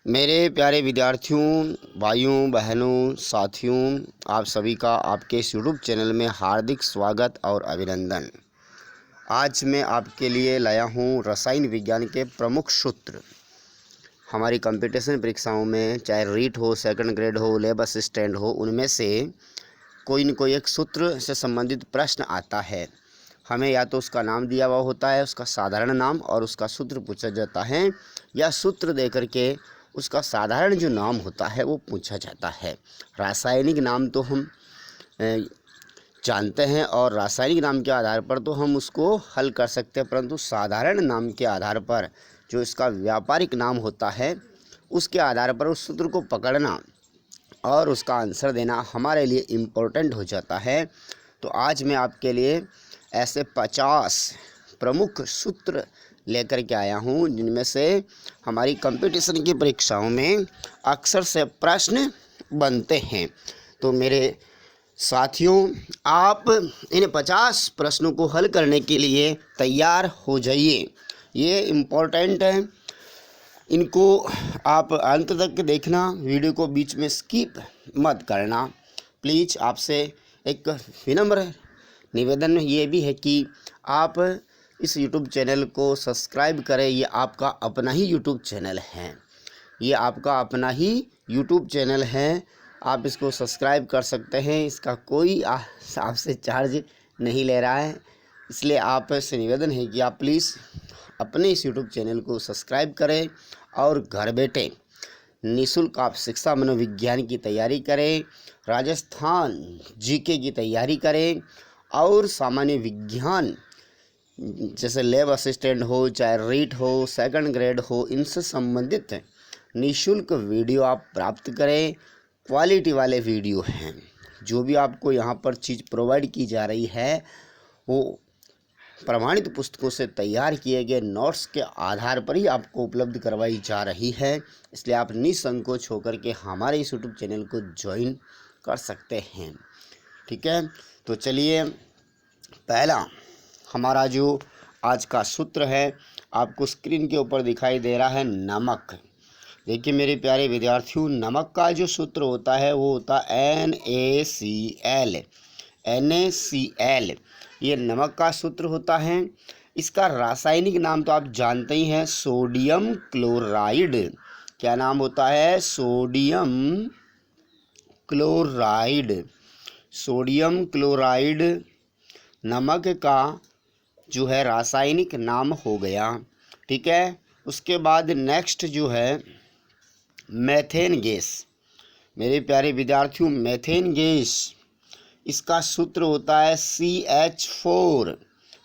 मेरे प्यारे विद्यार्थियों, भाइयों, बहनों, साथियों, आप सभी का आपके इस यूट्यूब चैनल में हार्दिक स्वागत और अभिनंदन। आज मैं आपके लिए लाया हूँ रसायन विज्ञान के प्रमुख सूत्र। हमारी कंपटीशन परीक्षाओं में चाहे रीट हो, सेकंड ग्रेड हो, लैब असिस्टेंट हो, उनमें से कोई न कोई एक सूत्र से संबंधित प्रश्न आता है। हमें या तो उसका नाम दिया हुआ होता है, उसका साधारण नाम, और उसका सूत्र पूछा जाता है, या सूत्र दे करके उसका साधारण जो नाम होता है वो पूछा जाता है। रासायनिक नाम तो हम जानते हैं और रासायनिक नाम के आधार पर तो हम उसको हल कर सकते हैं, परंतु साधारण नाम के आधार पर जो इसका व्यापारिक नाम होता है उसके आधार पर उस सूत्र को पकड़ना और उसका आंसर देना हमारे लिए इम्पोर्टेंट हो जाता है। तो आज मैं आपके लिए ऐसे 50 प्रमुख सूत्र लेकर के आया हूँ जिनमें से हमारी कंपटीशन की परीक्षाओं में अक्सर से प्रश्न बनते हैं। तो मेरे साथियों, आप इन 50 प्रश्नों को हल करने के लिए तैयार हो जाइए। ये इम्पोर्टेंट है, इनको आप अंत तक देखना, वीडियो को बीच में स्किप मत करना। प्लीज़ आपसे एक विनम्र निवेदन ये भी है कि आप इस YouTube चैनल को सब्सक्राइब करें। ये आपका अपना ही YouTube चैनल है, ये आपका अपना ही YouTube चैनल है। आप इसको सब्सक्राइब कर सकते हैं, इसका कोई आपसे चार्ज नहीं ले रहा है। इसलिए आप से निवेदन है कि आप प्लीज़ अपने इस YouTube चैनल को सब्सक्राइब करें और घर बैठे निःशुल्क आप शिक्षा मनोविज्ञान की तैयारी करें, राजस्थान जीके की तैयारी करें, और सामान्य विज्ञान जैसे लैब असिस्टेंट हो, चाहे रीट हो, सेकंड ग्रेड हो, इनसे संबंधित निःशुल्क वीडियो आप प्राप्त करें। क्वालिटी वाले वीडियो हैं। जो भी आपको यहाँ पर चीज़ प्रोवाइड की जा रही है वो प्रमाणित पुस्तकों से तैयार किए गए नोट्स के आधार पर ही आपको उपलब्ध करवाई जा रही है। इसलिए आप निसंकोच होकर के हमारे इस यूट्यूब चैनल को ज्वाइन कर सकते हैं। ठीक है, तो चलिए, पहला हमारा जो आज का सूत्र है आपको स्क्रीन के ऊपर दिखाई दे रहा है, नमक। देखिए मेरे प्यारे विद्यार्थियों, नमक का जो सूत्र होता है वो होता है NaCl। NaCl ये नमक का सूत्र होता है। इसका रासायनिक नाम तो आप जानते ही हैं, सोडियम क्लोराइड। क्या नाम होता है? Sodium chloride. सोडियम क्लोराइड नमक का जो है रासायनिक नाम हो गया। ठीक है, उसके बाद नेक्स्ट जो है मेथेन गैस। मेरे प्यारे विद्यार्थियों, मेथेन गैस इसका सूत्र होता है CH4।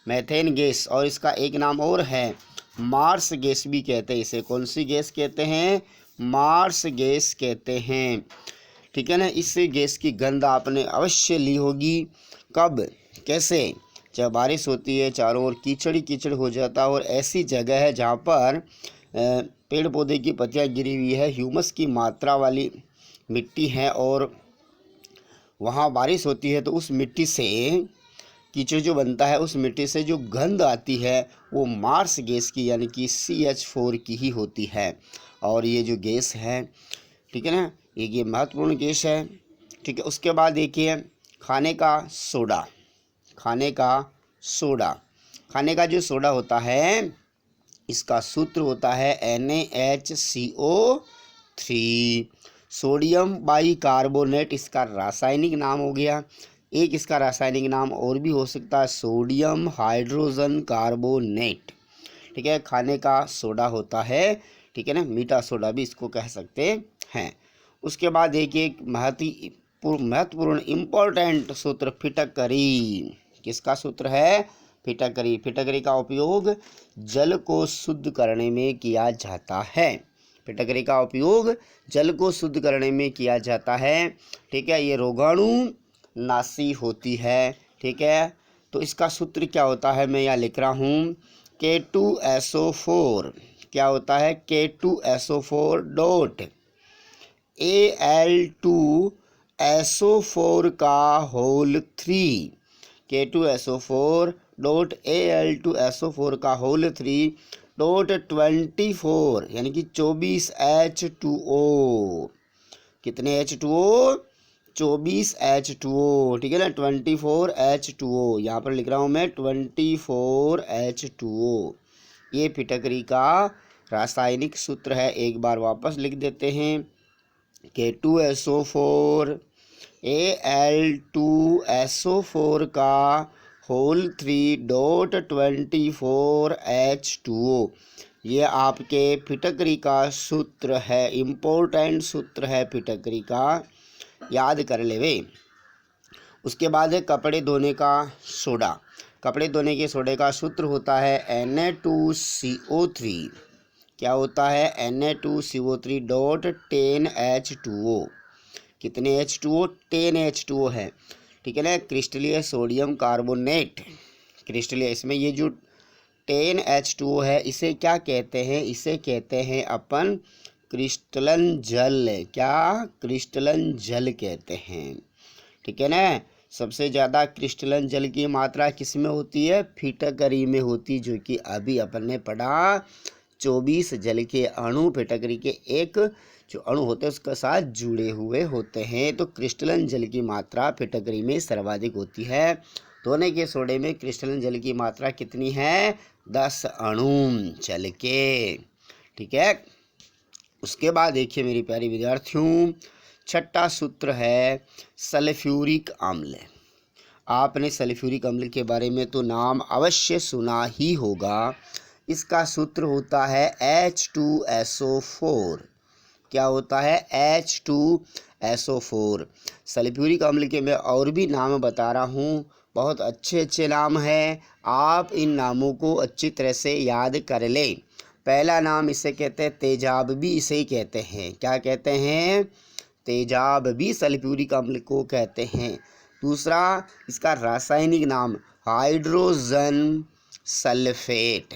मेथेन गैस, और इसका एक नाम और है मार्स गैस भी कहते हैं इसे। कौन सी गैस कहते हैं? मार्स गैस कहते हैं। ठीक है ना। इस गैस की गंध आपने अवश्य ली होगी। कब, कैसे? जब बारिश होती है, चारों ओर कीचड़ कीचड़ हो जाता है और ऐसी जगह है जहाँ पर पेड़ पौधे की पत्तियाँ गिरी हुई है, ह्यूमस की मात्रा वाली मिट्टी है, और वहाँ बारिश होती है तो उस मिट्टी से कीचड़ जो बनता है, उस मिट्टी से जो गंध आती है वो मार्स गैस की यानी कि CH4 की ही होती है। और ये जो गैस है, ठीक है ना, ये महत्वपूर्ण गैस है। ठीक है, उसके बाद देखिए खाने का सोडा। खाने का सोडा, खाने का जो सोडा होता है इसका सूत्र होता है NaHCO3। सोडियम बाइकार्बोनेट इसका रासायनिक नाम हो गया। एक इसका रासायनिक नाम और भी हो सकता है, सोडियम हाइड्रोजन कार्बोनेट। ठीक है, खाने का सोडा होता है। ठीक है ना, मीठा सोडा भी इसको कह सकते हैं। उसके बाद देखिए महत्वपूर्ण इम्पोर्टेंट सूत्र फिटकरी। किसका सूत्र है? फिटकरी। फिटकरी का उपयोग जल को शुद्ध करने में किया जाता है। फिटकरी का उपयोग जल को शुद्ध करने में किया जाता है। ठीक है, ये रोगाणु नाशी होती है। ठीक है, तो इसका सूत्र क्या होता है मैं यहाँ लिख रहा हूँ, K2SO4। क्या होता है? K2SO4 डॉट Al2SO4 का होल 3। K2SO4 डॉट Al2SO4 का होल 3 डॉट 24 यानी कि 24 H2O। कितने H2O? 24 H2O, ठीक है ना। 24 H2O, यहाँ पर लिख रहा हूँ मैं 24 H2O। ये फिटकरी का रासायनिक सूत्र है। एक बार वापस लिख देते हैं। K2SO4 Al2SO4 का होल 3 डॉट 24 H2O। ये आपके फिटकरी का सूत्र है, इम्पोर्टेंट सूत्र है फिटकरी का, याद कर ले वे। उसके बाद है कपड़े धोने का सोडा। कपड़े धोने के सोडे का सूत्र होता है Na2CO3। क्या होता है? Na2CO3 dot 10 H2O। कितने H2O? 10 H2O है, ठीक है ना। क्रिस्टलीय सोडियम कार्बोनेट, क्रिस्टलीय, इसमें ये जो 10 H2O है इसे क्या कहते हैं? इसे कहते हैं अपन क्रिस्टलन जल। क्या? क्रिस्टलन जल कहते हैं, ठीक है ना। सबसे ज़्यादा क्रिस्टलन जल की मात्रा किस में होती है? फिटकरी में होती, जो कि अभी अपन ने पढ़ा। 24 जल के अणु फिटकरी के एक जो अणु होते हैं उसके साथ जुड़े हुए होते हैं। तो क्रिस्टलन जल की मात्रा फिटकरी में सर्वाधिक होती है। धोने के सोडे में क्रिस्टलन जल की मात्रा कितनी है? 10 अणु जल के, ठीक है। उसके बाद देखिए मेरे प्यारे विद्यार्थियों, छठा सूत्र है सल्फ्यूरिक अम्ल। आपने सल्फ्यूरिक अम्ल के बारे में तो नाम अवश्य सुना ही होगा। इसका सूत्र होता है H2SO4। क्या होता है? H2SO4। सल्फ्यूरिक अम्ल के मैं और भी नाम बता रहा हूँ, बहुत अच्छे अच्छे नाम हैं। आप इन नामों को अच्छी तरह से याद कर लें। पहला नाम इसे कहते हैं तेजाब, भी इसे ही कहते हैं। क्या कहते हैं? तेजाब भी सल्फ्यूरिक अम्ल को कहते हैं। दूसरा इसका रासायनिक नाम hydrogen sulphate.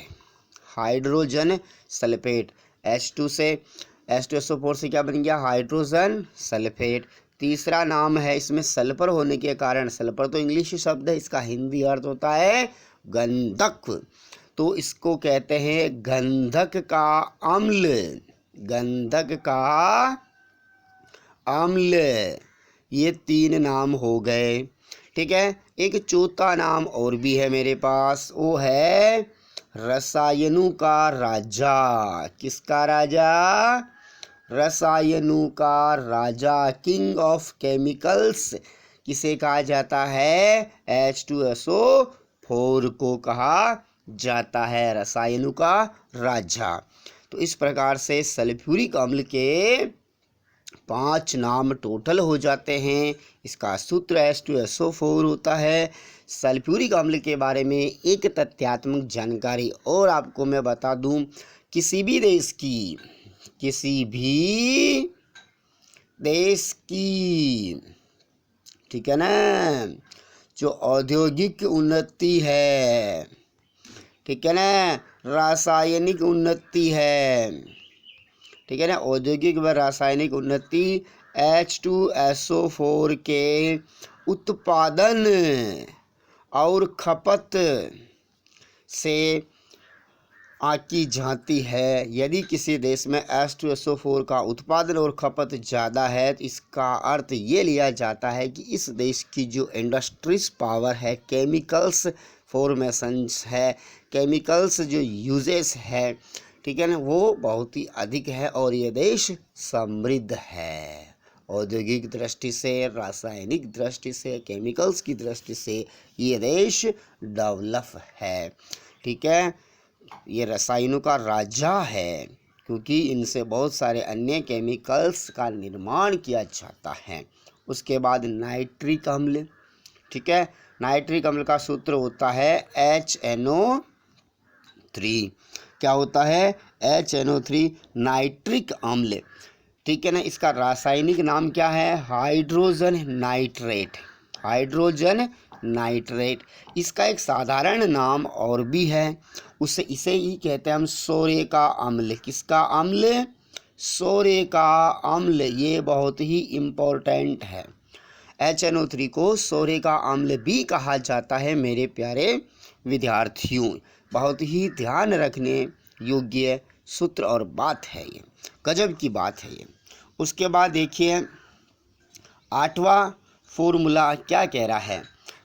Hydrogen sulphate, H2SO4 से क्या बन गया? Hydrogen sulphate. तीसरा नाम है, इसमें सल्फर होने के कारण, सल्फर तो इंग्लिश शब्द है, इसका हिंदी अर्थ होता है गंधक, तो इसको कहते हैं गंधक का अम्ल। गंधक का अम्ल। ये 3 नाम हो गए, ठीक है। एक चौथा नाम और भी है मेरे पास, वो है रसायनों का राजा। किसका राजा? रसायनों का राजा, किंग ऑफ केमिकल्स किसे कहा जाता है? H2SO4 को कहा जाता है रसायनों का राजा। तो इस प्रकार से सल्फ्यूरिक अम्ल के 5 नाम टोटल हो जाते हैं। इसका सूत्र H2SO4 होता है। सल्फ्यूरिक अम्ल के बारे में एक तथ्यात्मक जानकारी और आपको मैं बता दूं, किसी भी देश की ठीक है ना, जो औद्योगिक उन्नति है, ठीक है ना, रासायनिक उन्नति है, ठीक है ना, औद्योगिक व रासायनिक उन्नति H2SO4 के उत्पादन और खपत से आकी जाती है। यदि किसी देश में H2SO4 का उत्पादन और खपत ज़्यादा है तो इसका अर्थ ये लिया जाता है कि इस देश की जो इंडस्ट्रीज पावर है, केमिकल्स फॉर्मेशंस है, केमिकल्स जो यूजेस है, ठीक है ना, वो बहुत ही अधिक है और ये देश समृद्ध है। औद्योगिक दृष्टि से, रासायनिक दृष्टि से, केमिकल्स की दृष्टि से ये देश डेवलप है, ठीक है। ये रसायनों का राजा है क्योंकि इनसे बहुत सारे अन्य केमिकल्स का निर्माण किया जाता है। उसके बाद नाइट्रिक अम्ल, ठीक है। नाइट्रिक अम्ल का सूत्र होता है HNO3। क्या होता है? HNO3 नाइट्रिक अम्ल, ठीक है ना। इसका रासायनिक नाम क्या है? Hydrogen nitrate. Hydrogen nitrate. इसका एक साधारण नाम और भी है, इसे ही कहते हैं हम सोरे का अम्ल। किसका अम्ल? सोरे का अम्ल। ये बहुत ही इम्पोर्टेंट है। HNO3 को सोरे का अम्ल भी कहा जाता है मेरे प्यारे विद्यार्थियों। बहुत ही ध्यान रखने योग्य सूत्र और बात है, ये गजब की बात है ये। उसके बाद देखिए 8वां फॉर्मूला क्या कह रहा है,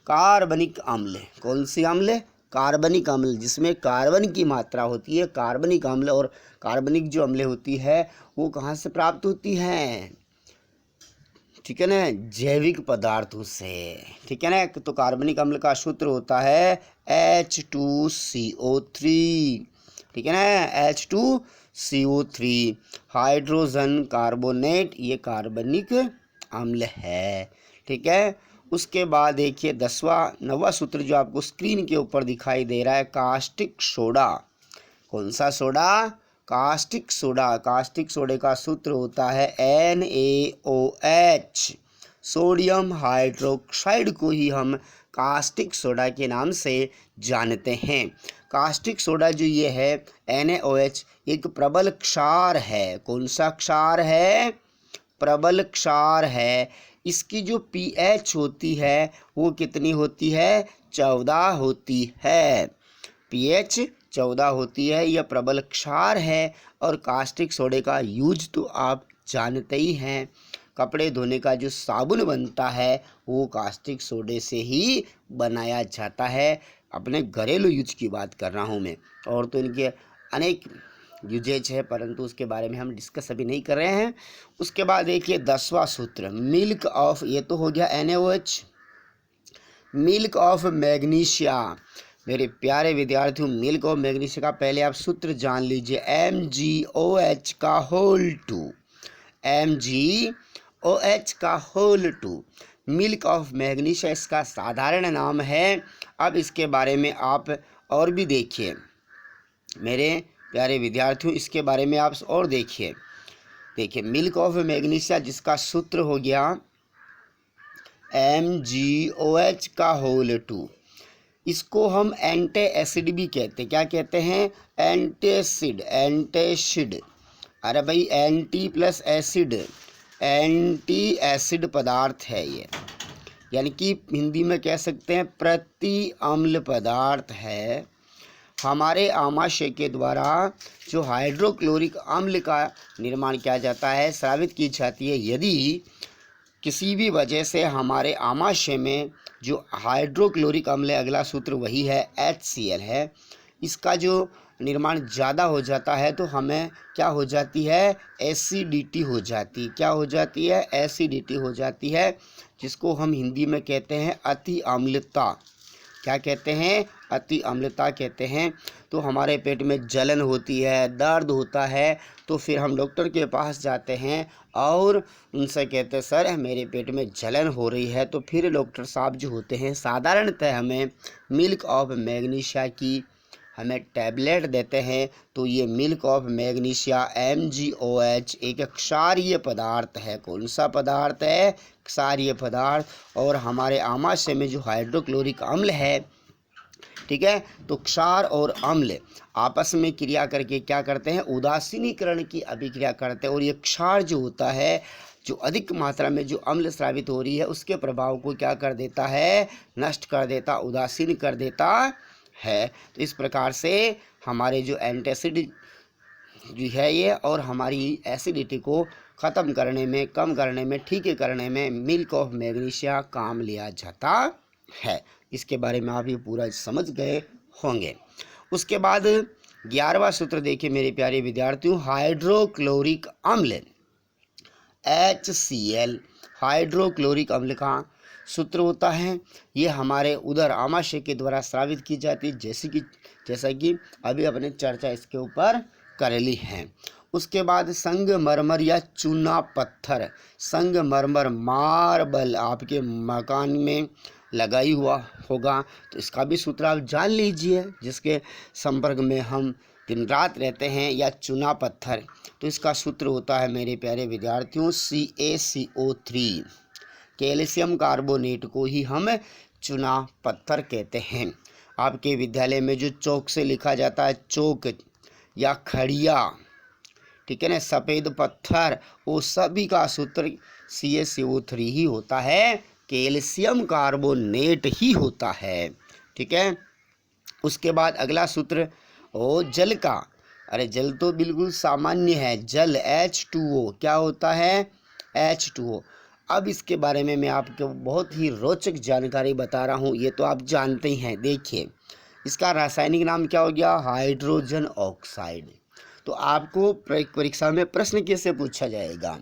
कार्बनिक अम्ल। कौन सी अम्ल? कार्बनिक अम्ल, जिसमें कार्बन की मात्रा होती है, कार्बनिक अम्ल। और कार्बनिक जो अम्ल होती है वो कहाँ से प्राप्त होती है? ठीक है ना, जैविक पदार्थों से। ठीक है ना, तो कार्बनिक अम्ल का सूत्र होता है H2CO3। ठीक है ना, H2CO3। हाइड्रोजन कार्बोनेट ये कार्बनिक अम्ल है। ठीक है, उसके बाद देखिए 9वां सूत्र जो आपको स्क्रीन के ऊपर दिखाई दे रहा है, कास्टिक सोडा। कौन सा सोडा? Caustic soda. कास्टिक सोडे का सूत्र होता है NaOH। सोडियम हाइड्रोक्साइड को ही हम कास्टिक सोडा के नाम से जानते हैं। कास्टिक सोडा जो ये है NaOH एक प्रबल क्षार है। कौन सा क्षार है? प्रबल क्षार है। इसकी जो pH होती है वो कितनी होती है? 14 होती है। pH 14 होती है। यह प्रबल क्षार है। और कास्टिक सोडे का यूज तो आप जानते ही हैं, कपड़े धोने का जो साबुन बनता है वो कास्टिक सोडे से ही बनाया जाता है। अपने घरेलू यूज की बात कर रहा हूँ मैं, और तो इनके अनेक यूजेज है, परंतु उसके बारे में हम डिस्कस अभी नहीं कर रहे हैं। उसके बाद देखिए 10वां सूत्र, मिल्क ऑफ, ये तो हो गया NaOH। Milk of magnesia. मेरे प्यारे विद्यार्थियों, मिल्क ऑफ मैग्नीशिया का पहले आप सूत्र जान लीजिए, MgOH का होल 2। MgOH का होल 2 मिल्क ऑफ मैग्नीशिया इसका साधारण नाम है। अब इसके बारे में आप और भी देखिए मेरे प्यारे विद्यार्थियों, इसके बारे में आप और देखिए मिल्क ऑफ मैग्नीशिया जिसका सूत्र हो गया MgOH का होल 2। इसको हम एंटी एसिड भी कहते हैं। क्या कहते हैं? एंटीसिड। एंटीसिड, अरे भाई anti plus acid, anti acid पदार्थ है ये, यानी कि हिंदी में कह सकते हैं प्रति अम्ल पदार्थ है। हमारे आमाशय के द्वारा जो हाइड्रोक्लोरिक अम्ल का निर्माण किया जाता है, स्रावित की जाती है। यदि किसी भी वजह से हमारे आमाशय में जो हाइड्रोक्लोरिक अम्ल है, अगला सूत्र वही है HCl है, इसका जो निर्माण ज़्यादा हो जाता है तो हमें क्या हो जाती है? एसिडिटी हो जाती। क्या हो जाती है? एसिडिटी हो जाती है, जिसको हम हिंदी में कहते हैं अति अम्लता। क्या कहते हैं? अति अम्लता कहते हैं। तो हमारे पेट में जलन होती है, दर्द होता है, तो फिर हम डॉक्टर के पास जाते हैं और उनसे कहते हैं सर मेरे पेट में जलन हो रही है। तो फिर डॉक्टर साहब जो होते हैं साधारणतः हमें मिल्क ऑफ मैग्नीशिया की हमें टैबलेट देते हैं। तो ये मिल्क ऑफ मैग्नीशिया MgOH एक क्षारीय पदार्थ है। कौन सा पदार्थ है? क्षारीय पदार्थ। और हमारे आमाशय में जो हाइड्रोक्लोरिक अम्ल है, ठीक है, तो क्षार और अम्ल आपस में क्रिया करके क्या करते हैं? उदासीनीकरण की अभिक्रिया करते हैं। और ये क्षार जो होता है, जो अधिक मात्रा में जो अम्ल स्रावित हो रही है, उसके प्रभाव को क्या कर देता है? नष्ट कर देता, उदासीन कर देता है। तो इस प्रकार से हमारे जो एंटासिड जो है ये, और हमारी एसिडिटी को ख़त्म करने में, कम करने में, ठीक करने में मिल्क ऑफ मैग्नीशिया काम लिया जाता है। इसके बारे में आप ये पूरा समझ गए होंगे। उसके बाद 11वां सूत्र देखिए मेरे प्यारे विद्यार्थियों, हाइड्रोक्लोरिक अम्ल HCl। हाइड्रोक्लोरिक अम्ल का सूत्र होता है, ये हमारे उदर आमाशय के द्वारा स्रावित की जाती है, जैसा कि अभी अपने चर्चा इसके ऊपर कर ली है। उसके बाद संगमरमर या चूना पत्थर, संगमरमर मार्बल आपके मकान में लगाई हुआ होगा, तो इसका भी सूत्र आप जान लीजिए, जिसके संपर्क में हम दिन रात रहते हैं, या चूना पत्थर, तो इसका सूत्र होता है मेरे प्यारे विद्यार्थियों CaCO3। कैल्शियम कार्बोनेट को ही हम चूना पत्थर कहते हैं। आपके विद्यालय में जो चौक से लिखा जाता है, चौक या खड़िया, ठीक है ना, सफ़ेद पत्थर, वो सभी का सूत्र CaCO3 ही होता है, कैल्शियम कार्बोनेट ही होता है। ठीक है, उसके बाद अगला सूत्र जल का अरे जल तो बिल्कुल सामान्य है, जल H2O क्या होता है, H2O। अब इसके बारे में मैं आपको बहुत ही रोचक जानकारी बता रहा हूँ, ये तो आप जानते ही हैं। देखिए इसका रासायनिक नाम क्या हो गया, हाइड्रोजन ऑक्साइड। तो आपको परीक्षा में प्रश्न कैसे पूछा जाएगा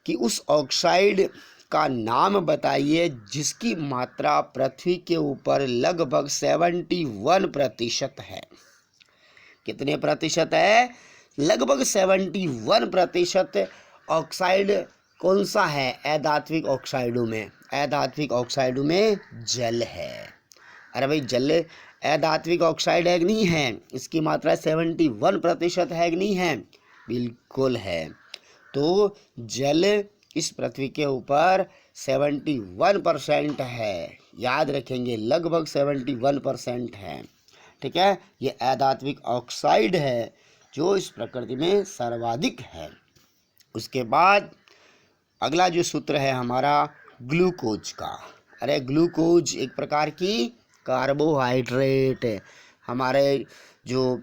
कि उस ऑक्साइड का नाम बताइए जिसकी मात्रा पृथ्वी के ऊपर लगभग 71% है। कितने प्रतिशत है, लगभग 71% ऑक्साइड कौन सा है, अधात्विक ऑक्साइडों में, अधात्विक ऑक्साइडों में जल है। अरे भाई जल अधात्विक ऑक्साइड है कि नहीं है, इसकी मात्रा 71% है कि नहीं है, बिल्कुल है। तो जल इस पृथ्वी के ऊपर 71% है, याद रखेंगे लगभग 71% है। ठीक है, ये अधात्विक ऑक्साइड है जो इस प्रकृति में सर्वाधिक है। उसके बाद अगला जो सूत्र है हमारा ग्लूकोज का। अरे ग्लूकोज एक प्रकार की कार्बोहाइड्रेट है। हमारे जो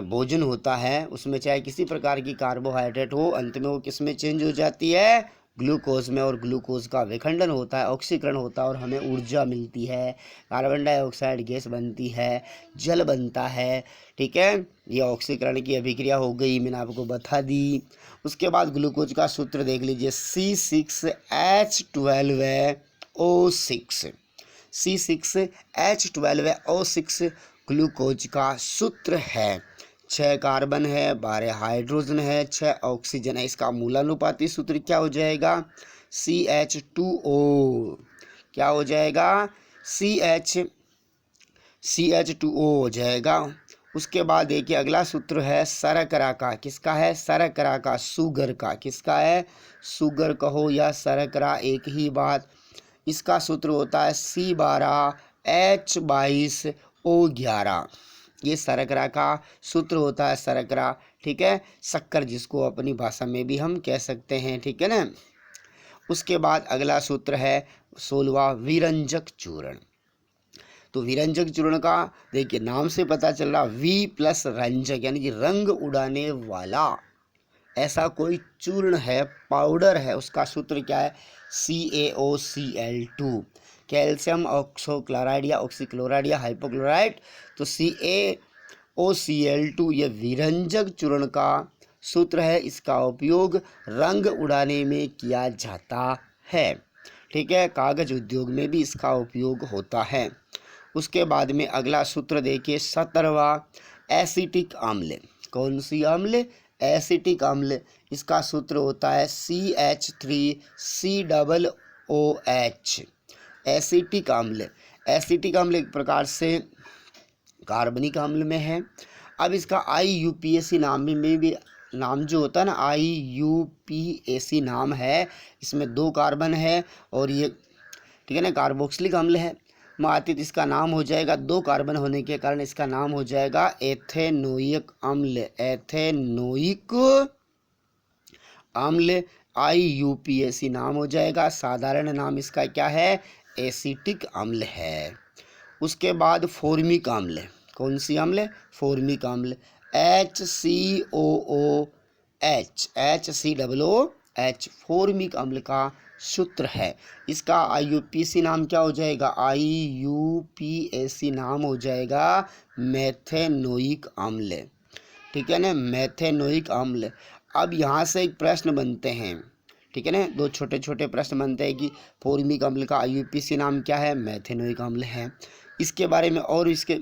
भोजन होता है उसमें चाहे किसी प्रकार की कार्बोहाइड्रेट हो, अंत में वो किस में चेंज हो जाती है, ग्लूकोज में। और ग्लूकोज का विखंडन होता है, ऑक्सीकरण होता है और हमें ऊर्जा मिलती है, कार्बन डाइऑक्साइड गैस बनती है, जल बनता है। ठीक है, ये ऑक्सीकरण की अभिक्रिया हो गई, मैंने आपको बता दी। उसके बाद ग्लूकोज का सूत्र देख लीजिए, C6H12O6, C6H12O6 ग्लूकोज का सूत्र है। 6 कार्बन है, 12 हाइड्रोजन है, 6 ऑक्सीजन है। इसका मूलानुपाती सूत्र क्या हो जाएगा, CH2O। क्या हो जाएगा, CH2O हो जाएगा। उसके बाद देखिए अगला सूत्र है शर्करा का। किसका है, शर्करा का, शुगर का। किसका है, शुगर कहो या शर्करा एक ही बात। इसका सूत्र होता है C12H22O11। ये शर्करा का सूत्र होता है, शर्करा। ठीक है, शक्कर जिसको अपनी भाषा में भी हम कह सकते हैं। ठीक है ना। उसके बाद अगला सूत्र है 16वां विरंजक चूर्ण। तो विरंजक चूर्ण का देखिए नाम से पता चल रहा, वी प्लस रंजक यानी कि रंग उड़ाने वाला ऐसा कोई चूर्ण है, पाउडर है, उसका सूत्र क्या है, CaOCl2। कैल्शियम ऑक्सोक्लोराइड या ऑक्सीक्लोराइड या हाइपोक्लोराइड। तो CaOCl2 ये विरंजक चूर्ण का सूत्र है। इसका उपयोग रंग उड़ाने में किया जाता है। ठीक है, कागज उद्योग में भी इसका उपयोग होता है। उसके बाद में अगला सूत्र देखिए 17वां एसिटिक अम्ल। कौन सी अम्ल, एसिटिक अम्ल। इसका सूत्र होता है CH3COOH। एसिटिक अम्ल, एसिटिक अम्ल एक प्रकार से कार्बनिक अम्ल में है। अब इसका IUPAC नाम में भी नाम जो होता है ना, IUPAC नाम है। इसमें 2 कार्बन है और ये ठीक है ना, कार्बोक्सिलिक अम्ल है। मातित इसका नाम हो जाएगा, 2 कार्बन होने के कारण इसका नाम हो जाएगा एथेनोइक अम्ल। एथेनोइक अम्ल IUPAC नाम हो जाएगा। साधारण नाम इसका क्या है, एसिटिक अम्ल है। उसके बाद फॉर्मिक अम्ल। कौन सी अम्ल, फॉर्मिक अम्ल, HCOOH फॉर्मिक अम्ल का सूत्र है। इसका IUPAC नाम क्या हो जाएगा, IUPAC नाम हो जाएगा मेथेनोइक अम्ल। ठीक है ना, मेथेनोइक अम्ल। अब यहाँ से एक प्रश्न बनते हैं। ठीक है ना, 2 छोटे छोटे प्रश्न बनते हैं कि फॉर्मिक अम्ल का IUPAC नाम क्या है, मेथेनोइक अम्ल है। इसके बारे में और इसके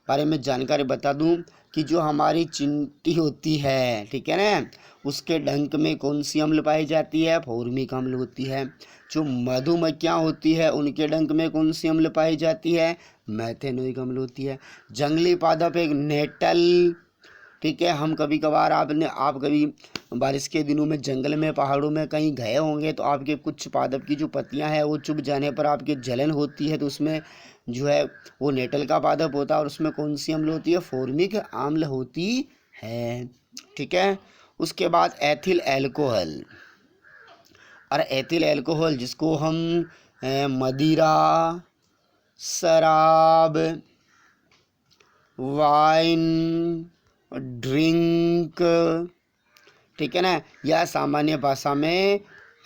बारे में जानकारी बता दूं कि जो हमारी चींटी होती है, ठीक है ना, उसके डंक में कौन सी अम्ल पाई जाती है, फॉर्मिक अम्ल होती है। जो मधुमक्खियाँ होती है उनके डंक में कौन सी अम्ल पाई जाती है, मेथेनोइक अम्ल होती है। जंगली पादप एक नेटल। ठीक है, हम कभी कभार आप कभी बारिश के दिनों में जंगल में पहाड़ों में कहीं गए होंगे तो आपके कुछ पादप की जो पत्तियां हैं वो चुभ जाने पर आपके जलन होती है, तो उसमें जो है वो नेटल का पादप होता है और उसमें कौन सी अम्ल होती है, फॉर्मिक अम्ल होती है। ठीक है, उसके बाद एथिल एल्कोहल। और एथिल एल्कोहल जिसको हम मदिरा, शराब, वाइन, ड्रिंक, ठीक है ना, या सामान्य भाषा में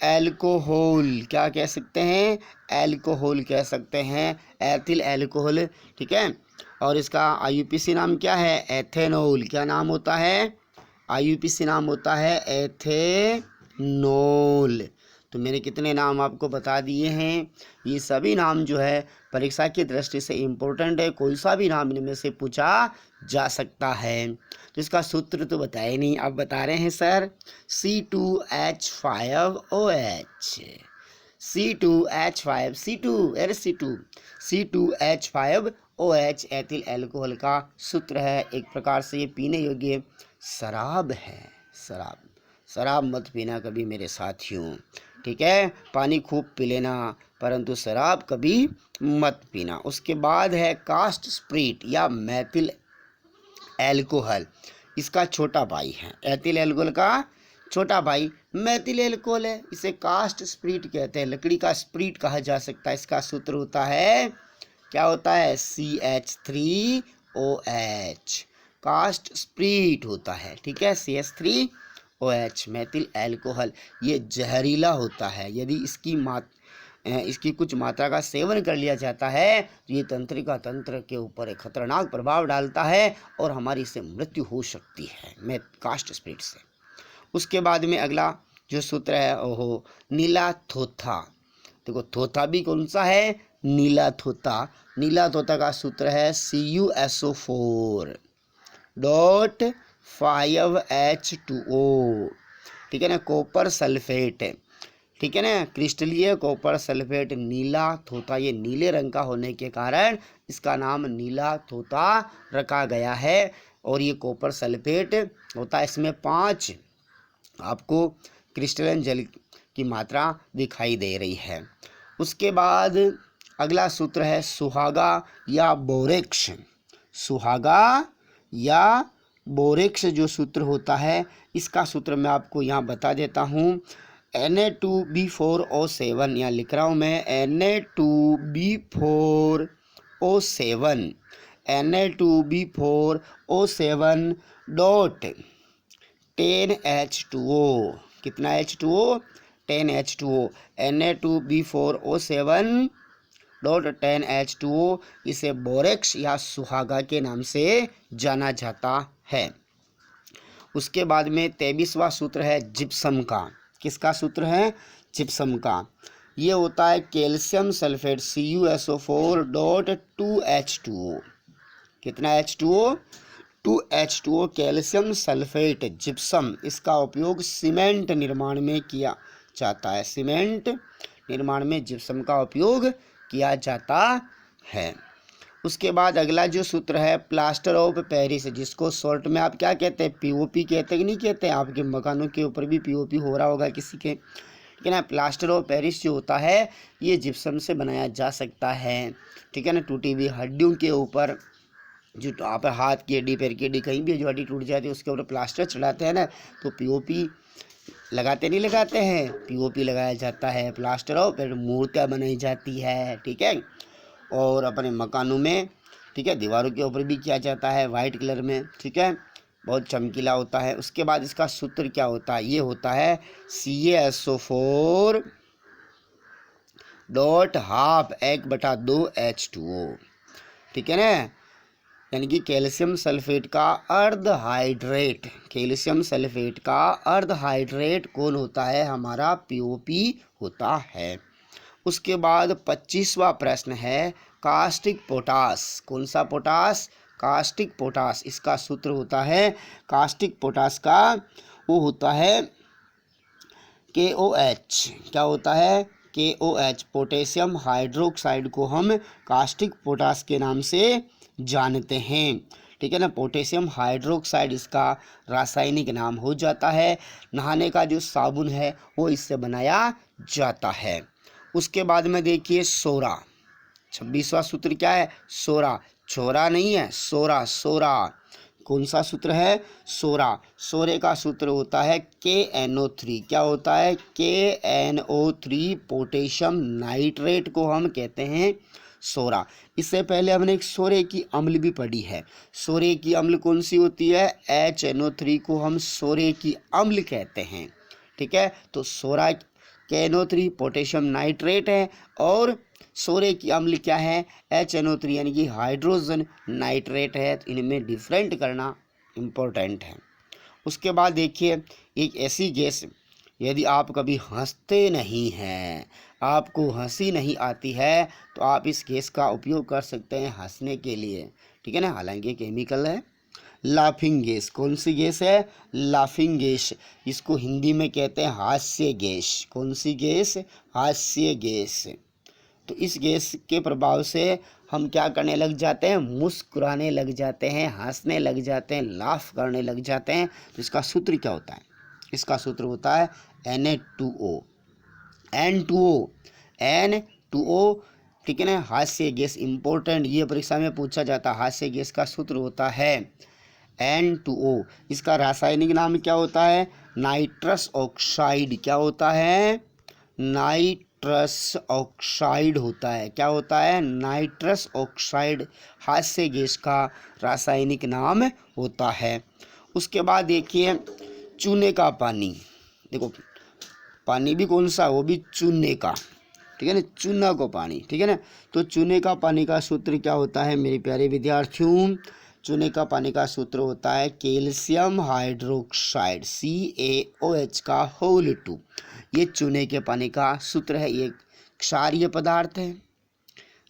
एल्कोहल, क्या कह सकते हैं, एल्कोहल कह सकते हैं, एथिल एल्कोहल, ठीक है। और इसका आईयूपीसी नाम क्या है, एथेनॉल, क्या नाम होता है, आईयूपीसी नाम होता है एथेनॉल। तो मैंने कितने नाम आपको बता दिए हैं। ये सभी नाम जो है परीक्षा की दृष्टि से इम्पोर्टेंट है, कोई सा भी नाम इनमें से पूछा जा सकता है। तो इसका सूत्र तो बताए नहीं, आप बता रहे हैं sir, C2H5OH, C2H5, C2H5OH ethyl alcohol का सूत्र है। एक प्रकार से ये पीने योग्य शराब है, शराब मत पीना कभी मेरे साथियों, ठीक है, पानी खूब पी लेना परंतु शराब कभी मत पीना। उसके बाद है कास्ट स्प्रिट या मैथिल एल्कोहल, इसका छोटा भाई है, एथिल एल्कोहल का छोटा भाई मैथिल एल्कोहल है, इसे कास्ट स्प्रिट कहते हैं, लकड़ी का स्प्रिट कहा जा सकता है। इसका सूत्र होता है, क्या होता है, CH3OH, कास्ट स्प्रिट होता है, ठीक है, CH3OH मैथिल एल्कोहल। ये जहरीला होता है, यदि इसकी कुछ मात्रा का सेवन कर लिया जाता है तो ये तंत्रिका तंत्र के ऊपर एक खतरनाक प्रभाव डालता है और हमारी इससे मृत्यु हो सकती है मैं कास्ट स्प्रिट से। उसके बाद में अगला जो सूत्र है ओहो नीला थोथा। देखो थोथा भी कौन सा है, नीला थोथा। नीला थोथा का सूत्र है CuSO4.5H2O, ठीक है ना, कॉपर सल्फेट, ठीक है ना, क्रिस्टलीय कॉपर सल्फेट नीला थोथा। ये नीले रंग का होने के कारण इसका नाम नीला थोथा रखा गया है। और ये कॉपर सल्फेट होता है, इसमें 5 आपको क्रिस्टलन जल की मात्रा दिखाई दे रही है। उसके बाद अगला सूत्र है सुहागा या बोरेक्स। सुहागा या बोरेक्स जो सूत्र होता है, इसका सूत्र मैं आपको यहाँ बता देता हूँ। Na2B4O7, यहाँ लिख रहा हूँ मैं Na2B4O7, Na2B4O7 डॉट 10H2O, कितना H2O, 10H2O, Na2B4O7 dot 10H2O, इसे बोरेक्स या सुहागा के नाम से जाना जाता है। उसके बाद में 23वां सूत्र है जिप्सम का। किसका सूत्र है, जिप्सम का। ये होता है calcium sulphate CuSO4 dot 2H2O, कितना H2O, 2H2O calcium sulphate gypsum. इसका उपयोग सीमेंट निर्माण में किया जाता है, सीमेंट निर्माण में जिप्सम का उपयोग किया जाता है। उसके बाद अगला जो सूत्र है प्लास्टर ऑफ पेरिस, जिसको शॉर्ट में आप क्या कहते हैं, POP कहते हैं कि नहीं कहते हैं। आपके मकानों के ऊपर भी POP हो रहा होगा किसी के, ठीक है ना। प्लास्टर ऑफ पेरिस जो होता है ये जिप्सम से बनाया जा सकता है, ठीक है ना। टूटी हुई हड्डियों के ऊपर, जो आप हाथ की हड्डी, पैर की हड्डी, कहीं भी जो हड्डी टूट जाती है उसके ऊपर प्लास्टर चढ़ाते हैं ना, तो POP लगाते नहीं लगाते हैं, POP लगाया जाता है। प्लास्टर ऑफ पेरिस मूर्तियाँ बनाई जाती है, ठीक है, और अपने मकानों में, ठीक है, दीवारों के ऊपर भी किया जाता है वाइट कलर में, ठीक है, बहुत चमकीला होता है। उसके बाद इसका सूत्र क्या होता है, ये होता है CaSO4 डॉट 1/2H2O, ठीक है ना, यानी कि कैल्शियम सल्फेट का अर्धहाइड्रेट, कैल्शियम सल्फेट का अर्धहाइड्रेट कौन होता है, हमारा POP होता है। उसके बाद 25वां प्रश्न है कास्टिक पोटास। कौन सा पोटास, कास्टिक पोटास। इसका सूत्र होता है कास्टिक पोटास का, वो होता है KOH, क्या होता है, KOH, पोटेशियम हाइड्रोक्साइड को हम कास्टिक पोटास के नाम से जानते हैं, ठीक है ना। पोटेशियम हाइड्रोक्साइड इसका रासायनिक नाम हो जाता है। नहाने का जो साबुन है वो इससे बनाया जाता है। उसके बाद में देखिए सोरा, 26वां सूत्र क्या है, सोरा, छोरा नहीं है, सोरा, सोरा। कौन सा सूत्र है, सोरा। सोरे का सूत्र होता है KNO3, क्या होता है, KNO3, पोटेशियम नाइट्रेट को हम कहते हैं सोरा। इससे पहले हमने एक सोरे की अम्ल भी पढ़ी है। सोरे की अम्ल कौन सी होती है? HNO3 को हम सोरे की अम्ल कहते हैं। ठीक है, तो सोरा KNO3 पोटेशियम नाइट्रेट है और सोरे की अम्ल क्या है? HNO3 यानी कि हाइड्रोजन नाइट्रेट है। तो इनमें डिफरेंट करना इम्पोर्टेंट है। उसके बाद देखिए, एक ऐसी गैस, यदि आप कभी हंसते नहीं हैं, आपको हंसी नहीं आती है, तो आप इस गैस का उपयोग कर सकते हैं हंसने के लिए। ठीक है ना, हालांकि केमिकल है। लाफिंग गैस, कौन सी गैस है? Laughing gas. इसको हिंदी में कहते हैं हास्य गैस। कौन सी गैस? हास्य गैस। तो इस गैस के प्रभाव से हम क्या करने लग जाते हैं? मुस्कुराने लग जाते हैं, हंसने लग जाते हैं, लाफ करने लग जाते हैं। तो इसका सूत्र क्या होता है? इसका सूत्र होता है Na2O। N2O, N2O। ठीक है ना, हास्य गैस इंपॉर्टेंट, ये परीक्षा में पूछा जाता है। हास्य गैस का सूत्र होता है N2O। इसका रासायनिक नाम क्या होता है? Nitrous oxide. क्या होता है? नाइट्रस ऑक्साइड होता है। क्या होता है? नाइट्रस ऑक्साइड हास्य गैस का रासायनिक नाम होता है। उसके बाद देखिए, चूने का पानी। देखो, पानी भी कौन सा? वो भी चूने का। ठीक है ना, चूना को पानी। ठीक है ना, तो चूने का पानी का सूत्र क्या होता है मेरे प्यारे विद्यार्थियों? चूने का पानी का सूत्र होता है कैल्शियम हाइड्रोक्साइड, CaOH का होल 2। ये चूने के पानी का सूत्र है। ये क्षारीय पदार्थ है।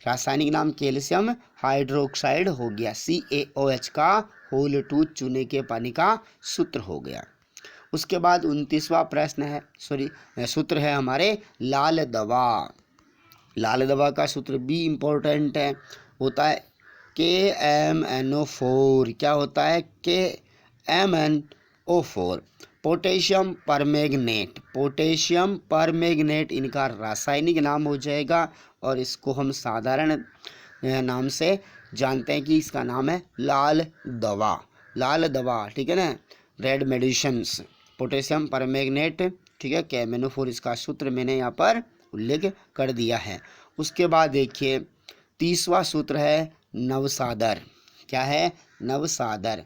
रासायनिक नाम कैल्शियम हाइड्रोक्साइड हो गया, CaOH का होल 2 चूने के पानी का सूत्र हो गया। उसके बाद 29वां प्रश्न है, सूत्र है हमारे लाल दवा। लाल दवा का सूत्र भी इम्पोर्टेंट है, होता है KMNO4। क्या होता है? KMNO4। Potassium permanganate, potassium permanganate इनका रासायनिक नाम हो जाएगा और इसको हम साधारण नाम से जानते हैं कि इसका नाम है लाल दवा। लाल दवा, ठीक है ना, रेड मेडिसिन्स, पोटेशियम परमैंगनेट। ठीक है, KMNO4 इसका सूत्र मैंने यहाँ पर उल्लेख कर दिया है। उसके बाद देखिए, 30वां सूत्र है नवसादर। क्या है? नवसादर।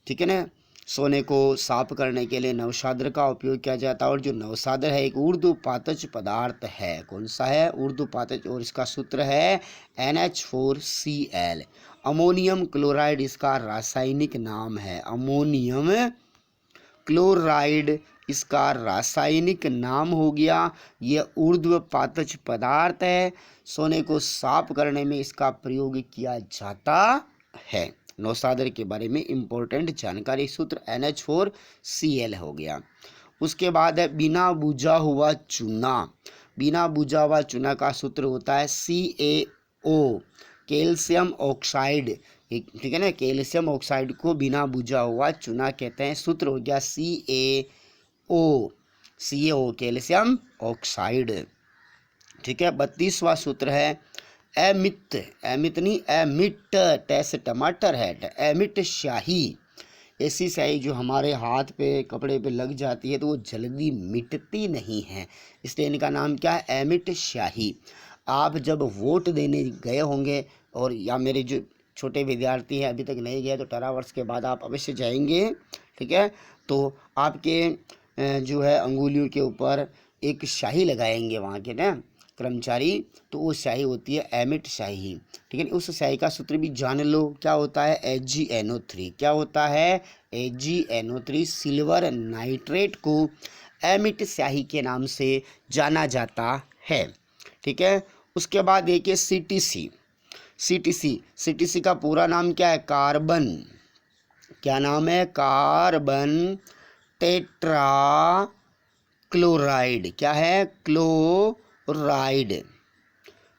ठीक है ना, सोने को साफ करने के लिए नवसादर का उपयोग किया जाता है और जो नवसादर है एक ऊर्ध्वपातज पदार्थ है। कौन सा है? ऊर्ध्वपातज, और इसका सूत्र है NH4Cl। अमोनियम क्लोराइड इसका रासायनिक नाम है। अमोनियम क्लोराइड इसका रासायनिक नाम हो गया। यह ऊर्ध्वपातज पदार्थ है। सोने को साफ करने में इसका प्रयोग किया जाता है। नवसादर के बारे में इंपॉर्टेंट जानकारी, सूत्र NH4Cl हो गया। उसके बाद है बिना बुझा हुआ चूना। बिना बुझा हुआ चूना का सूत्र होता है CaO, कैल्शियम ऑक्साइड। ठीक है ना, कैल्शियम ऑक्साइड को बिना बुझा हुआ चूना कहते हैं। सूत्र हो गया CaO, कैल्शियम ऑक्साइड। ठीक है, 32वां सूत्र है अमिट। अमिट नहीं, अमिट, टैस टमाटर है, अमिट स्याही। ऐसी स्याही जो हमारे हाथ पे, कपड़े पे लग जाती है तो वो जल्दी मिटती नहीं है, इसलिए इनका नाम क्या है? अमिट स्याही। आप जब वोट देने गए होंगे, और या मेरे जो छोटे विद्यार्थी हैं अभी तक नहीं गए, तो 18 वर्ष के बाद आप अवश्य जाएंगे। ठीक है, तो आपके जो है अंगुलियों के ऊपर एक स्याही लगाएंगे वहाँ के ना कर्मचारी, तो वो स्याही होती है अमिट स्याही। ठीक है, उस स्याही का सूत्र भी जान लो, क्या होता है? AgNO3। क्या होता है? AgNO3। सिल्वर नाइट्रेट को अमिट स्याही के नाम से जाना जाता है। ठीक है, उसके बाद देखिए CTC का पूरा नाम क्या है? कार्बन, क्या नाम है? Carbon tetra chloride. क्या है? Chloride,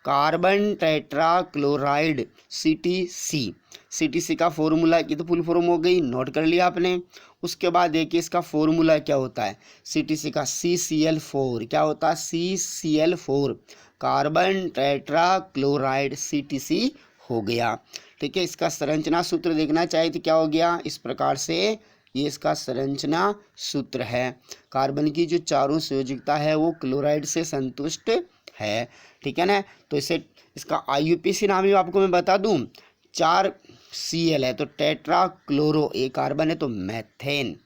carbon tetra chloride, CTC का फॉर्मूला की तो फुल फॉर्म हो गई, नोट कर लिया आपने। उसके बाद देखिए इसका फॉर्मूला क्या होता है? CTC का CCl4। क्या होता है? CCl4, carbon tetra chloride, CTC हो गया। ठीक है, इसका संरचना सूत्र देखना चाहिए तो क्या हो गया? इस प्रकार से ये इसका संरचना सूत्र है। कार्बन की जो चारों संयोजकता है वो क्लोराइड से संतुष्ट है, ठीक है ना। तो इसे इसका IUPAC नाम ही आपको मैं बता दूं, 4 Cl है तो टेट्राक्लोरो, एक कार्बन है तो मैथेन,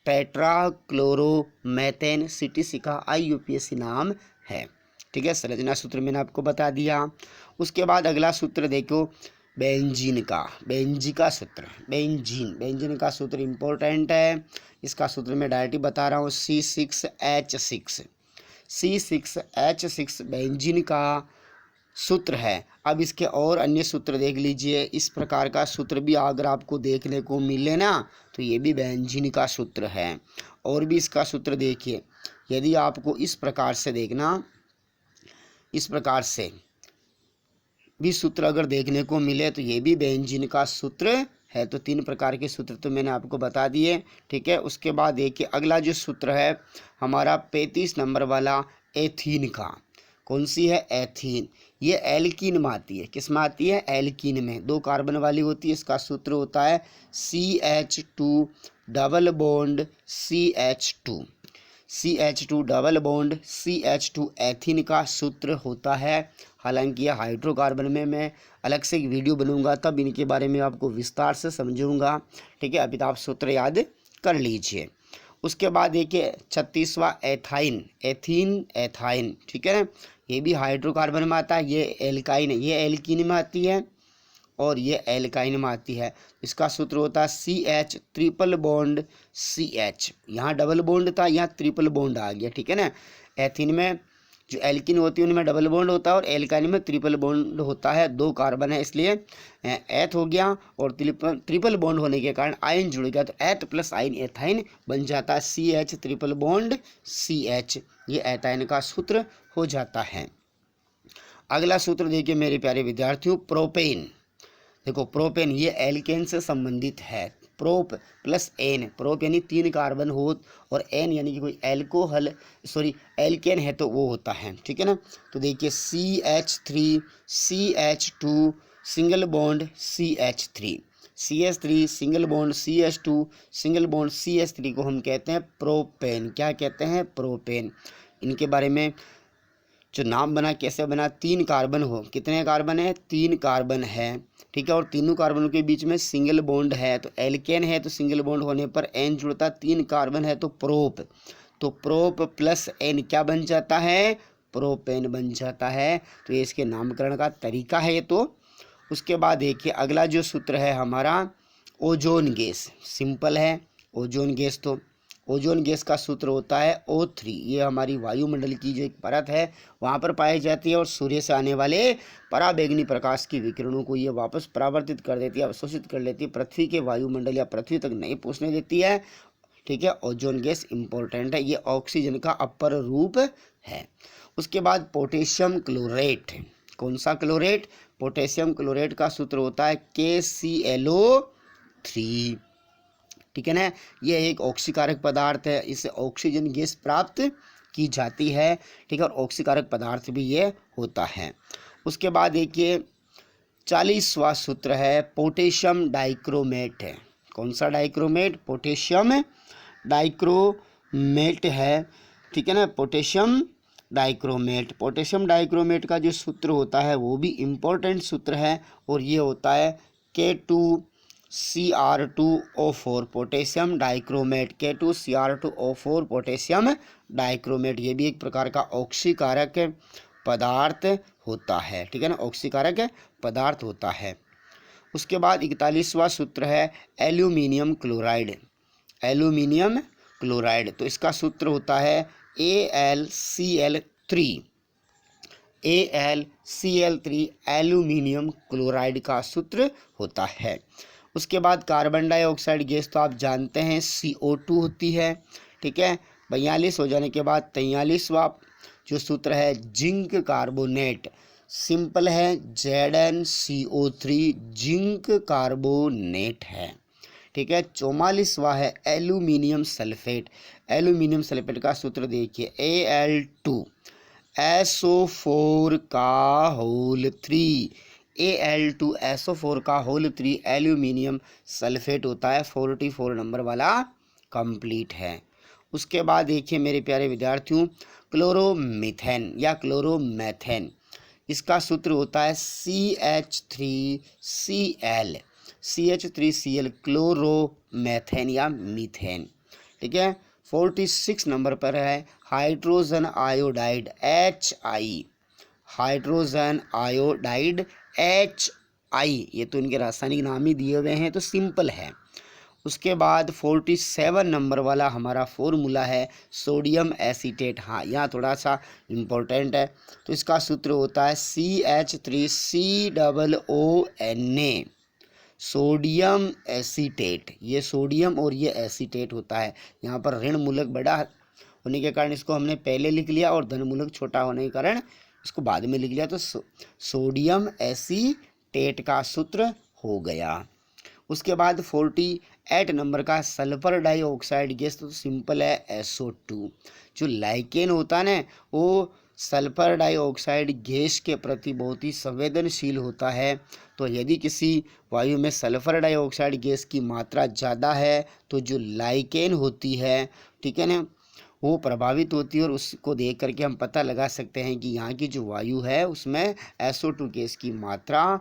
टेट्राक्लोरोमेथेन CTC का IUPAC नाम है, ठीक है। संरचना सूत्र मैंने आपको बता दिया। उसके बाद अगला सूत्र देखो बेंजीन का, सूत्र, बेंजीन का सूत्र इंपॉर्टेंट है। इसका सूत्र मैं डायरेक्ट ही बता रहा हूँ, C6H6 बेंजीन का सूत्र है। अब इसके और अन्य सूत्र देख लीजिए, इस प्रकार का सूत्र भी अगर आपको देखने को मिले ना तो ये भी बेंजीन का सूत्र है। और भी इसका सूत्र देखिए, यदि आपको इस प्रकार से देखना, इस प्रकार से भी सूत्र अगर देखने को मिले तो ये भी बेंजीन का सूत्र है। तो 3 प्रकार के सूत्र तो मैंने आपको बता दिए, ठीक है। उसके बाद देखिए अगला जो सूत्र है हमारा 35 नंबर वाला एथीन का, कौन सी है, एथीन। ये एल्कीन में आती है, किस में आती है, एल्कीन में, 2 कार्बन वाली होती है। इसका सूत्र होता है CH2 double bond CH2 double bond CH2 ethene का सूत्र होता है। हालांकि यह हाइड्रोकार्बन में मैं अलग से एक वीडियो बनूंगा, तब इनके बारे में आपको विस्तार से समझूंगा, ठीक है। अभी तो आप सूत्र याद कर लीजिए। उसके बाद देखिए 36वां एथाइन, ठीक है ना। ये भी हाइड्रोकार्बन में आता है, ये एल्काइन, ये एल्कीन में आती है और ये एल्काइन में आती है। इसका सूत्र होता है CH ट्रिपल बॉन्ड CH, यहाँ डबल बॉन्ड था, यहाँ ट्रिपल बॉन्ड आ गया, ठीक है ना। एथीन में जो एल्कीन होती है उनमें डबल बॉन्ड होता है और एल्काइन में ट्रिपल बॉन्ड होता है, 2 कार्बन है इसलिए एथ हो गया, और ट्रिपल बॉन्ड होने के कारण आयन जुड़ गया तो एथ प्लस आयन एथाइन बन जाता है CH ट्रिपल बॉन्ड CH, ये एथाइन का सूत्र हो जाता है। अगला सूत्र देखिए मेरे प्यारे विद्यार्थियों, प्रोपेन। देखो प्रोपेन ये एल्केन से संबंधित है, प्रोप प्लस एन, प्रोप यानी 3 कार्बन हो और एन यानी कि कोई एल्कोहल एल्केन है तो वो होता है, ठीक है ना। तो देखिए CH3 CH2 single bond CH3 single bond CH2 single bond CH3 को हम कहते हैं प्रोपेन। क्या कहते हैं, प्रोपेन। इनके बारे में जो नाम बना, कैसे बना, 3 कार्बन हो, कितने कार्बन है, 3 कार्बन है, ठीक है। और तीनों कार्बनों के बीच में सिंगल बॉन्ड है, तो एल्केन है तो सिंगल बॉन्ड होने पर एन जुड़ता, 3 कार्बन है तो प्रोप प्लस एन क्या बन जाता है, प्रोपेन बन जाता है। तो ये इसके नामकरण का तरीका है ये तो। उसके बाद देखिए अगला जो सूत्र है हमारा ओजोन गैस, सिंपल है ओजोन गैस। तो ओजोन गैस का सूत्र होता है O3, ये हमारी वायुमंडल की जो एक परत है वहाँ पर पाई जाती है और सूर्य से आने वाले पराबैंगनी प्रकाश की विकिरणों को ये वापस परावर्तित कर देती है, अवशोषित कर लेती है, पृथ्वी के वायुमंडल या पृथ्वी तक नहीं पहुँचने देती है, ठीक है। ओजोन गैस इंपॉर्टेंट है, ये ऑक्सीजन का अपर रूप है। उसके बाद पोटेशियम क्लोरेट, कौन सा क्लोरेट, पोटेशियम क्लोरेट का सूत्र होता है KClO3, ठीक है ना। यह एक ऑक्सीकारक पदार्थ है, इससे ऑक्सीजन गैस प्राप्त की जाती है, ठीक है। और ऑक्सीकारक पदार्थ भी ये होता है। उसके बाद देखिए 40वां सूत्र है पोटेशियम डाइक्रोमेट है, कौन सा डाइक्रोमेट, पोटेशियम डाइक्रोमेट है, ठीक है ना। पोटेशियम डाइक्रोमेट का जो सूत्र होता है वो भी इम्पोर्टेंट सूत्र है और ये होता है K2Cr2O4 potassium dichromate, K2Cr2O4 potassium dichromate, ये भी एक प्रकार का ऑक्सीकारक पदार्थ होता है, ठीक है ना, ऑक्सीकारक पदार्थ होता है। उसके बाद 41वां सूत्र है एल्यूमिनियम क्लोराइड, तो इसका सूत्र होता है AlCl3 एल्यूमिनियम क्लोराइड का सूत्र होता है। उसके बाद कार्बन डाइऑक्साइड गैस तो आप जानते हैं CO2 होती है, ठीक है। 42 हो जाने के बाद 43वां जो सूत्र है जिंक कार्बोनेट, सिंपल है ZnCO3 जिंक कार्बोनेट है, ठीक है। 44वां है एल्यूमिनियम सल्फेट का सूत्र देखिए Al2SO4 का होल 3 एल्यूमिनियम सल्फेट होता है, 44 नंबर वाला कंप्लीट है। उसके बाद देखिए मेरे प्यारे विद्यार्थियों, क्लोरोमीथेन या क्लोरोमेथेन, इसका सूत्र होता है CH3Cl, CH3Cl क्लोरोमेथेन या मीथेन। ठीक है। 46 नंबर पर है hydrogen iodide HI, hydrogen iodide HI, ये तो इनके रासायनिक नाम ही दिए हुए हैं तो सिंपल है। उसके बाद 47 नंबर वाला हमारा फॉर्मूला है सोडियम एसीटेट। हाँ, यहाँ थोड़ा सा इम्पोर्टेंट है, तो इसका सूत्र होता है CH3COONA, सोडियम एसीटेट। ये सोडियम और ये एसीटेट होता है। यहाँ पर ऋण मूलक बड़ा होने के कारण इसको हमने पहले लिख लिया और धन मूलक छोटा होने के कारण इसको बाद में लिख लिया, तो सोडियम एसीटेट का सूत्र हो गया। उसके बाद 48 नंबर का सल्फर डाइऑक्साइड गैस, तो सिंपल है SO2। जो लाइकेन होता है ना, वो सल्फर डाइऑक्साइड गैस के प्रति बहुत ही संवेदनशील होता है। तो यदि किसी वायु में सल्फर डाइऑक्साइड गैस की मात्रा ज़्यादा है तो जो लाइकेन होती है, ठीक है ना, वो प्रभावित होती है और उसको देख करके हम पता लगा सकते हैं कि यहाँ की जो वायु है उसमें SO2 गैस की मात्रा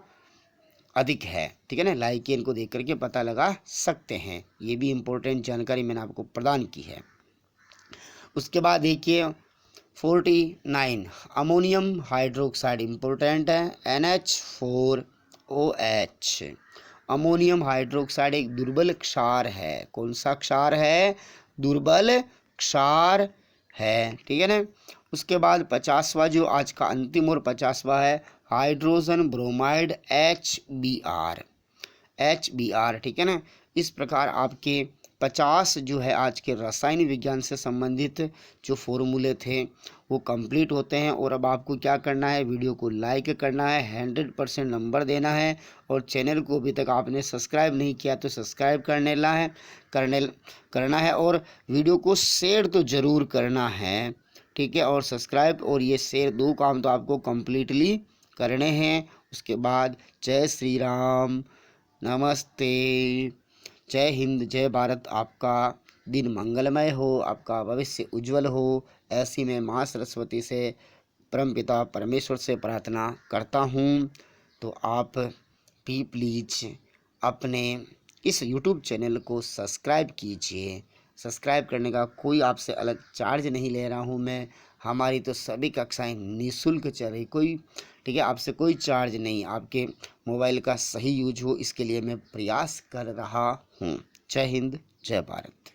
अधिक है। ठीक है ना, लाइकेन को देख करके पता लगा सकते हैं। ये भी इम्पोर्टेंट जानकारी मैंने आपको प्रदान की है। उसके बाद देखिए 49 अमोनियम हाइड्रोक्साइड, इम्पोर्टेंट है NH4OH। अमोनियम हाइड्रोक्साइड एक दुर्बल क्षार है। कौन सा क्षार है? दुर्बल क्षार है। ठीक है ना। उसके बाद 50वां जो आज का अंतिम और 50वां है हाइड्रोजन ब्रोमाइड HBr। ठीक है ना। इस प्रकार आपके 50 जो है आज के रसायन विज्ञान से संबंधित जो फॉर्मूले थे वो कंप्लीट होते हैं। और अब आपको क्या करना है, वीडियो को लाइक करना है, 100% नंबर देना है, और चैनल को अभी तक आपने सब्सक्राइब नहीं किया तो सब्सक्राइब करना है और वीडियो को शेयर तो ज़रूर करना है। ठीक है। और सब्सक्राइब और ये शेयर दो काम तो आपको कम्प्लीटली करने हैं। उसके बाद जय श्री राम, नमस्ते, जय हिंद, जय भारत। आपका दिन मंगलमय हो, आपका भविष्य उज्जवल हो, ऐसी मैं माँ सरस्वती से, परमपिता परमेश्वर से प्रार्थना करता हूँ। तो आप भी प्लीज़ अपने इस YouTube चैनल को सब्सक्राइब कीजिए। सब्सक्राइब करने का कोई आपसे अलग चार्ज नहीं ले रहा हूँ मैं। हमारी तो सभी कक्षाएं निःशुल्क चल रही, कोई, ठीक है, आपसे कोई चार्ज नहीं। आपके मोबाइल का सही यूज हो इसके लिए मैं प्रयास कर रहा हूँ। जय हिंद, जय भारत।